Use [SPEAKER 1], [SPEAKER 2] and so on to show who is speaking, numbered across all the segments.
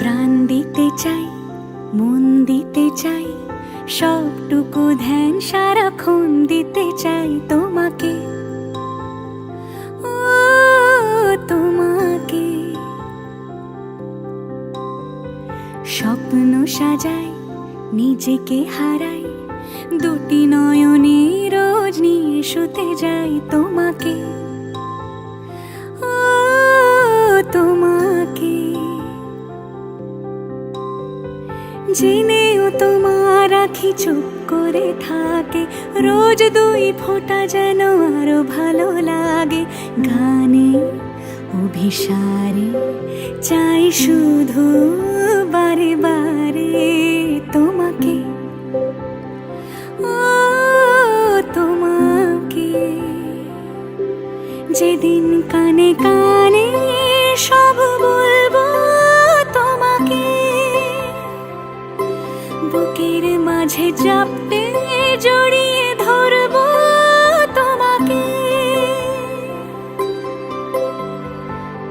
[SPEAKER 1] প্রাণ দিতে চাই, মন দিতে চাই, সবটুকু ধ্যান সারাক্ষণ দিতে চাই তোমাকে, ও তোমাকে। স্বপ্ন সাজাই, নিজেকে হারাই, দুটি নয়নে রোজ নিয়ে শুতে যাই তোমাকে, ও তোমাকে। জেনেও তোমার আখি চুপ করে থাকে, রোজ দুই ফোঁটা যেন আরো ভালো লাগে। গানে অভিসারে চাই শুধু বারে বারে তোমাকে, ও তোমাকে। যেদিন কানে কানে সব বলবো তোমাকে, বুকের মাঝে চাপতে জড়িয়ে ধরবো তোমাকে।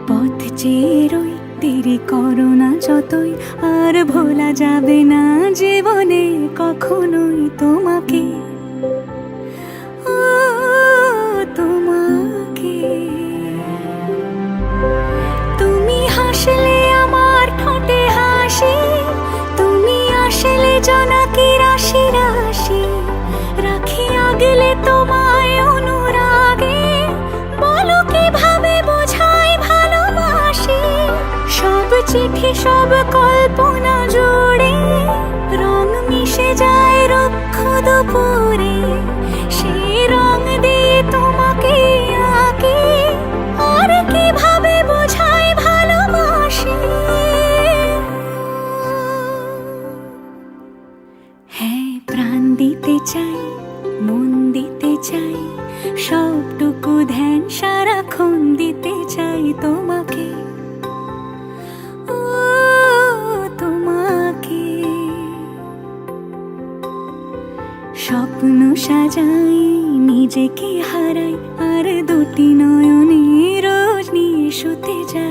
[SPEAKER 1] পথ চেয়ে রই, দেরি করো না যতই, আর ভোলা যাবে না জীবনে কখনোই তোমাকে, ও তোমাকে। তুমি হাসলে আমার ঠোঁটে হাসি, তুমি আসলে জোনাকি রাশি রাশি, রাখি আগলে তোমায় অনুরাগে, বলো কিভাবে বোঝাই ভালোবাসি। সব চিঠি সব কল্পনা জুড়ে রং মিশে যায় রুক্ষ দুপুরে, সেই রং দিয়ে তোমাকে আঁকি, আর কিভাবে বোঝাই ভালোবাসি। হ্যাঁ, প্রাণ দিতে চাই, মন দিতে চাই, সবটুকু ধ্যান সারাক্ষণ দিতে চাই তোমাকে, ও তোমাকে। স্বপ্ন সাজাই, নিজেকে হারাই, আর দুটি নয়নে রোজ নিয়ে শুতে যাই।